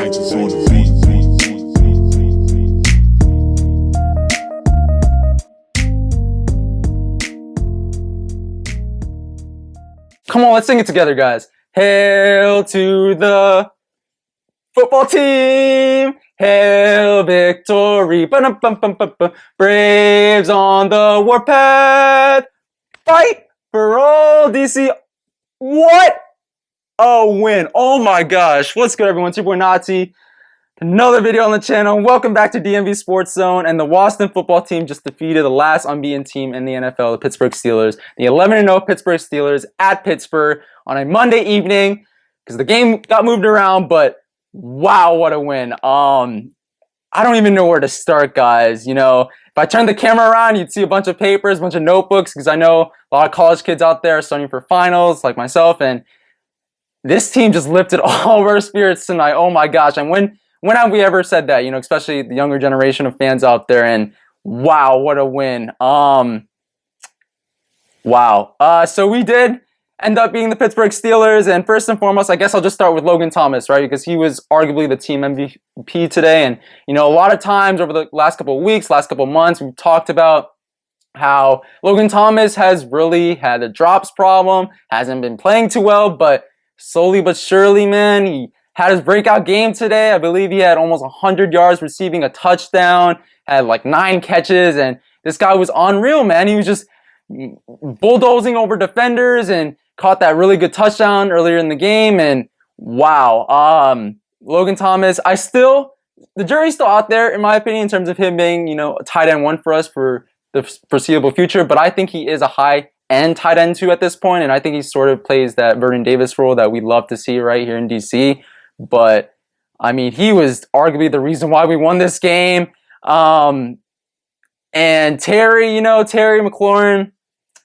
Untitled on the beat. Come on, let's sing it together, guys. Hail to the football team. Hail victory. Ba-dum-bum-bum-bum-bum. Braves on the warpath. Fight for all DC. What a win. Oh my gosh. What's good, everyone? It's your boy Nazi. Another video on the channel. Welcome back to DMV Sports Zone. And the Washington football team just defeated the last unbeaten team in the NFL, the Pittsburgh Steelers. The 11-0 Pittsburgh Steelers at Pittsburgh on a Monday evening because the game got moved around. But wow, what a win. I don't even know where to start, guys. You know, if I turn the camera around, you'd see a bunch of papers, a bunch of notebooks, because I know a lot of college kids out there are studying for finals like myself. And this team just lifted all of our spirits tonight. Oh my gosh. And when have we ever said that? You know, especially the younger generation of fans out there. And wow, what a win. Wow. So we did end up being the Pittsburgh Steelers. And first and foremost, I guess I'll just start with Logan Thomas, right? Because he was arguably the team MVP today. And, you know, a lot of times over the last couple of weeks, last couple of months, we've talked about how Logan Thomas has really had a drops problem, hasn't been playing too well, but slowly but surely, man, he had his breakout game today. I believe he had almost 100 yards receiving, a touchdown, had like 9 catches, and this guy was unreal, man. He was just bulldozing over defenders and caught that really good touchdown earlier in the game. And wow, Logan Thomas, the jury's still out there, in my opinion, in terms of him being, you know, a tight end 1 for us for the foreseeable future. But I think he is a high-end tight end 2 at this point, and I think he sort of plays that Vernon Davis role that we love to see right here in DC. But, I mean, he was arguably the reason why we won this game. And Terry, you know, Terry Mclaren,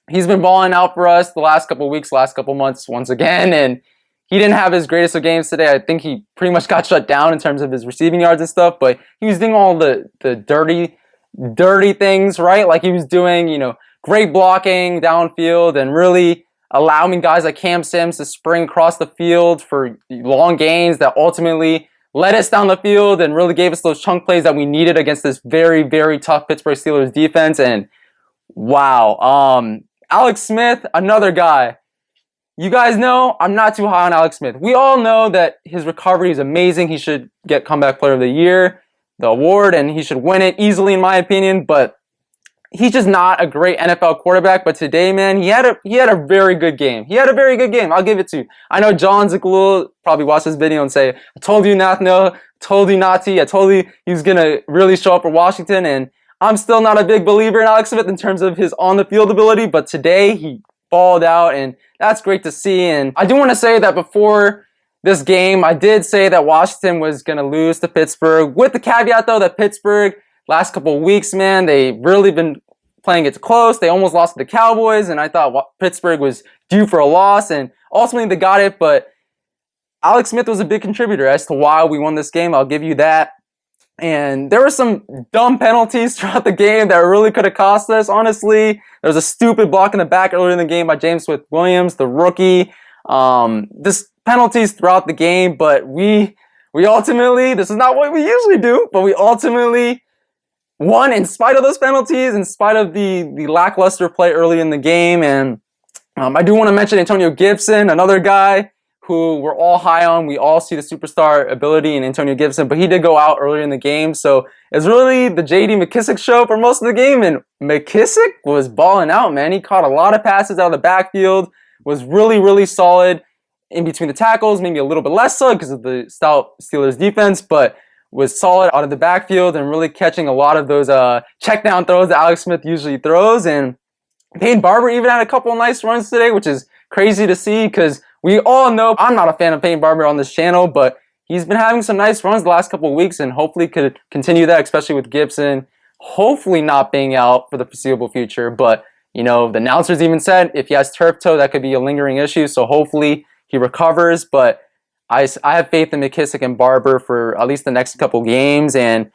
he's been balling out for us the last couple of weeks, last couple of months once again. And he didn't have his greatest of games today. I think he pretty much got shut down in terms of his receiving yards and stuff. But he was doing all the dirty things, right? Like he was doing, you know, great blocking downfield and really allowing guys like Cam Sims to spring across the field for long gains that ultimately led us down the field and really gave us those chunk plays that we needed against this very, very tough Pittsburgh Steelers defense. And wow, Alex Smith, another guy. You guys know I'm not too high on Alex Smith. We all know that his recovery is amazing. He should get Comeback Player of the Year, the award, and he should win it easily in my opinion, but he's just not a great NFL quarterback. But today, man, he had a very good game. He had a very good game. I'll give it to you. I know John Ziglul probably watched this video and say, I told you not to, told you not to. I told you he was going to really show up for Washington. And I'm still not a big believer in Alex Smith in terms of his on-the-field ability. But today, he balled out, and that's great to see. And I do want to say that before this game, I did say that Washington was going to lose to Pittsburgh, with the caveat, though, that Pittsburgh, last couple of weeks, man, they've really been playing it close. They almost lost to the Cowboys, and I thought Pittsburgh was due for a loss, and ultimately they got it. But Alex Smith was a big contributor as to why we won this game. I'll give you that. And there were some dumb penalties throughout the game that really could have cost us, honestly. There was a stupid block in the back earlier in the game by James Smith-Williams, the rookie. Just penalties throughout the game, but we ultimately, this is not what we usually do, but we ultimately won in spite of those penalties, in spite of the lackluster play early in the game. And I do want to mention Antonio Gibson, another guy who we're all high on. We all see the superstar ability in Antonio Gibson, but he did go out earlier in the game. So it's really the J.D. McKissick show for most of the game. And McKissick was balling out, man. He caught a lot of passes out of the backfield, was really, really solid in between the tackles, maybe a little bit less so because of the stout Steelers defense, but was solid out of the backfield and really catching a lot of those check down throws that Alex Smith usually throws. And Peyton Barber even had a couple of nice runs today, which is crazy to see because we all know I'm not a fan of Peyton Barber on this channel, but he's been having some nice runs the last couple of weeks and hopefully could continue that, especially with Gibson hopefully not being out for the foreseeable future. But, you know, the announcers even said if he has turf toe, that could be a lingering issue. So hopefully he recovers. But I have faith in McKissick and Barber for at least the next couple games. And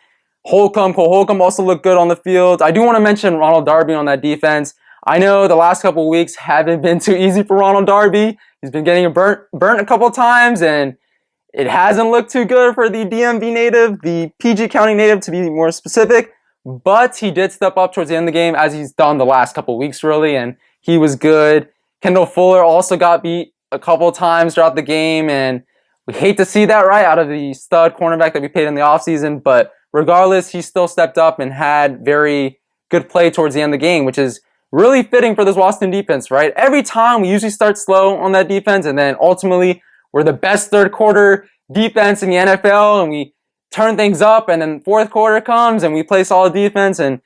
Cole Holcomb also looked good on the field. I do want to mention Ronald Darby on that defense. I know the last couple of weeks haven't been too easy for Ronald Darby. He's been getting burnt a couple of times, and It hasn't looked too good for the DMV native, the PG County native to be more specific, but he did step up towards the end of the game as he's done the last couple weeks really, and he was good. Kendall Fuller also got beat a couple times throughout the game, and we hate to see that, right, out of the stud cornerback that we paid in the offseason, but regardless, he still stepped up and had very good play towards the end of the game, which is really fitting for this Washington defense, right? Every time we usually start slow on that defense, and then ultimately we're the best third quarter defense in the NFL, and we turn things up, and then fourth quarter comes, and we play solid defense, and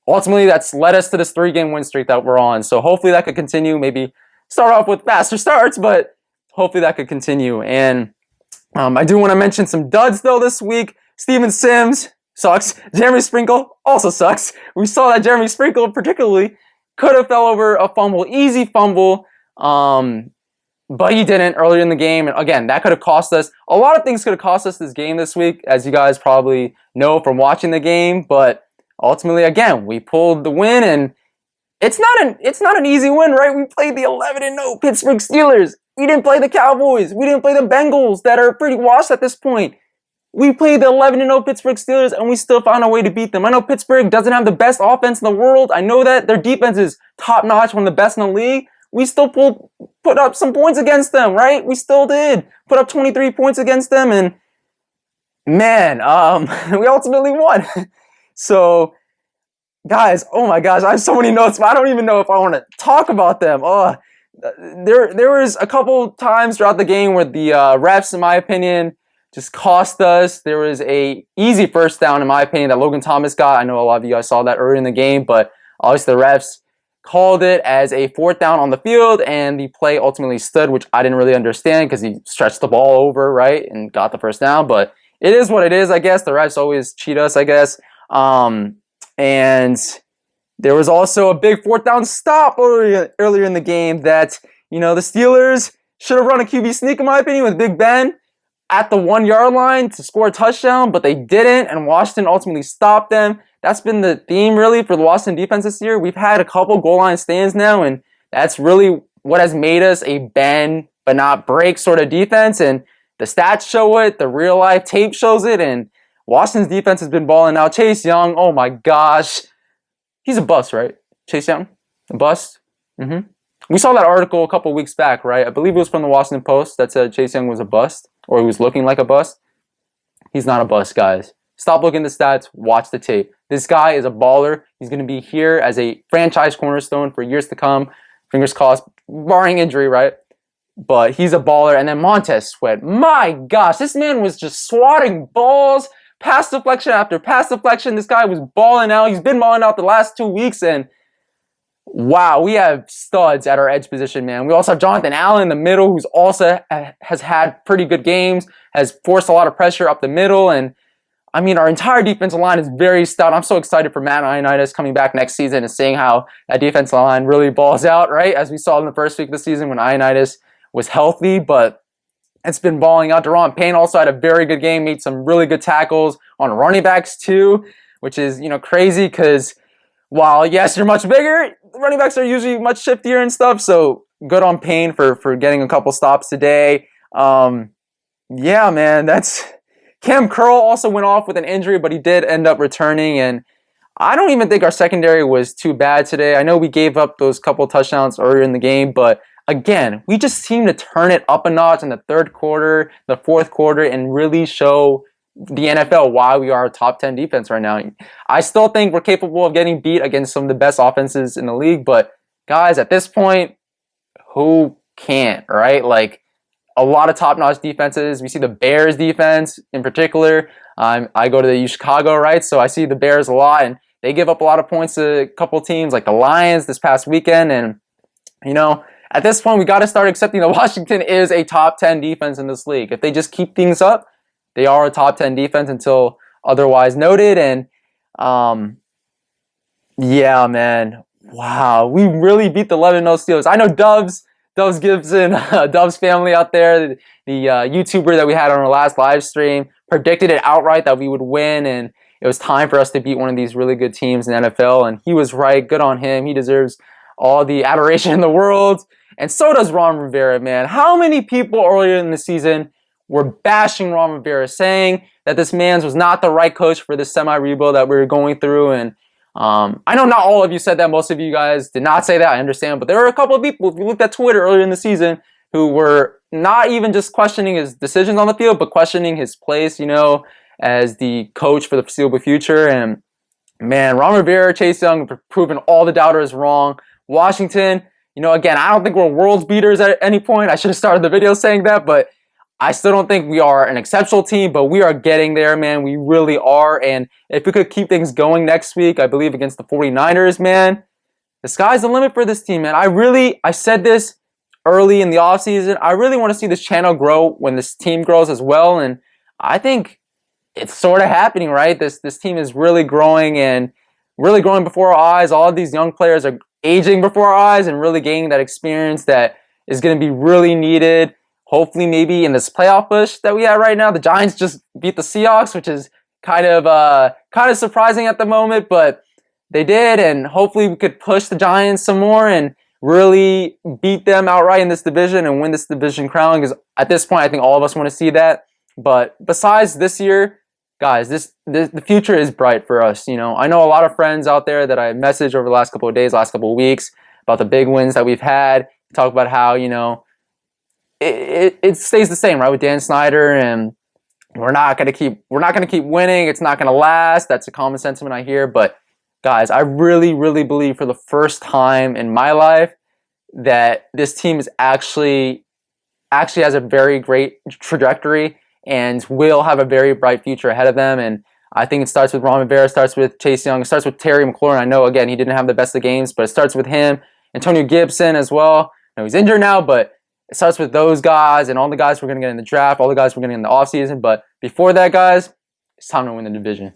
ultimately that's led us to this 3-game win streak that we're on. So hopefully that could continue. Maybe start off with faster starts, but hopefully that could continue. And I do want to mention some duds, though, this week. Steven Sims sucks. Jeremy Sprinkle also sucks. We saw that Jeremy Sprinkle particularly could have fell over a fumble, easy fumble, but he didn't earlier in the game. And again, that could have cost us. A lot of things could have cost us this game this week, as you guys probably know from watching the game. But ultimately, again, we pulled the win, and it's not an easy win, right? We played the 11-0 Pittsburgh Steelers. We didn't play the Cowboys. We didn't play the Bengals that are pretty washed at this point. We played the 11-0 Pittsburgh Steelers, and we still found a way to beat them. I know Pittsburgh doesn't have the best offense in the world. I know that their defense is top-notch, one of the best in the league. We still put up some points against them, right? We still did. Put up 23 points against them, and man, we ultimately won. So, guys, oh my gosh, I have so many notes, but I don't even know if I want to talk about them. There was a couple times throughout the game where the refs, in my opinion, just cost us. There was a easy first down, in my opinion, that Logan Thomas got. I know a lot of you guys saw that early in the game, but obviously the refs called it as a 4th down on the field, and the play ultimately stood, which I didn't really understand because he stretched the ball over, right, and got the first down. But it is what it is, I guess. The refs always cheat us, I guess. And there was also a big 4th down stop earlier in the game that, you know, the Steelers should have run a QB sneak, in my opinion, with Big Ben at the 1-yard line to score a touchdown, but they didn't, and Washington ultimately stopped them. That's been the theme, really, for the Washington defense this year. We've had a couple goal line stands now, and that's really what has made us a bend but not break sort of defense, and the stats show it, the real-life tape shows it, and Washington's defense has been balling out. Chase Young, oh my gosh. He's a bust, right? Chase Young? A bust? We saw that article a couple weeks back, right? I believe it was from the Washington Post that said Chase Young was a bust, or he was looking like a bust. He's not a bust, guys. Stop looking at the stats. Watch the tape. This guy is a baller. He's going to be here as a franchise cornerstone for years to come. Fingers crossed, barring injury, right? But he's a baller. And then Montez Sweat. My gosh, this man was just swatting balls. Pass deflection after pass deflection. This guy was balling out. He's been balling out the last 2 weeks. And wow, we have studs at our edge position, man. We also have Jonathan Allen in the middle, who's also has had pretty good games, has forced a lot of pressure up the middle. And I mean, our entire defensive line is very stout. I'm so excited for Matt Ioannidis coming back next season and seeing how that defensive line really balls out, right? As we saw in the first week of the season when Ioannidis was healthy, but it's been balling out. Daron Payne also had a very good game, made some really good tackles on running backs too, which is, you know, crazy because while, yes, you're much bigger, running backs are usually much shiftier and stuff, so good on Payne for getting a couple stops today. Yeah, man, that's... Cam Curl also went off with an injury, but he did end up returning, and I don't even think our secondary was too bad today. I know we gave up those couple touchdowns earlier in the game, but again, we just seem to turn it up a notch in the third quarter, the fourth quarter, and really show the NFL why we are a top 10 defense right now. I still think we're capable of getting beat against some of the best offenses in the league, but guys, at this point, who can't, right? Like, a lot of top-notch defenses. We see the Bears defense in particular. I go to the Chicago, right? So I see the Bears a lot, and they give up a lot of points to a couple teams like the Lions this past weekend. And, you know, at this point, we got to start accepting that Washington is a top 10 defense in this league. If they just keep things up, they are a top 10 defense until otherwise noted. And, yeah, man. Wow. We really beat the 11-0 Steelers. I know Dubs Gibson, Dubs family out there, the YouTuber that we had on our last live stream, predicted it outright that we would win, and it was time for us to beat one of these really good teams in the NFL, and he was right. Good on him. He deserves all the adoration in the world, and so does Ron Rivera, man. How many people earlier in the season were bashing Ron Rivera, saying that this man was not the right coach for this semi-rebuild that we were going through. And I know not all of you said that. Most of you guys did not say that. I understand. But there were a couple of people, if you looked at Twitter earlier in the season, who were not even just questioning his decisions on the field, but questioning his place, as the coach for the foreseeable future. And man, Ron Rivera, Chase Young have proven all the doubters wrong. Washington, again, I don't think we're world's beaters at any point. I should have started the video saying that, but I still don't think we are an exceptional team, but we are getting there, man. We really are. And if we could keep things going next week, I believe against the 49ers, man, the sky's the limit for this team, man. I said this early in the offseason. I really want to see this channel grow when this team grows as well. And I think it's sort of happening, right? This team is really growing and really growing before our eyes. All of these young players are aging before our eyes and really gaining that experience that is going to be really needed. Hopefully, maybe in this playoff push that we have right now, the Giants just beat the Seahawks, which is kind of surprising at the moment, but they did, and hopefully we could push the Giants some more and really beat them outright in this division and win this division crown. Because at this point, I think all of us want to see that. But besides this year, guys, the future is bright for us. I know a lot of friends out there that I messaged over the last couple of days, last couple of weeks about the big wins that we've had. Talk about how it stays the same, right, with Dan Snyder, and we're not gonna keep winning. It's not gonna last. That's a common sentiment I hear. But guys, I really, really believe for the first time in my life that this team is actually has a very great trajectory and will have a very bright future ahead of them. And I think it starts with Ron Rivera, starts with Chase Young, it starts with Terry McLaurin. I know, again, he didn't have the best of games, but it starts with him. Antonio Gibson as well. He's injured now, but it starts with those guys and all the guys we're going to get in the draft, all the guys we're going to get in the offseason. But before that, guys, it's time to win the division.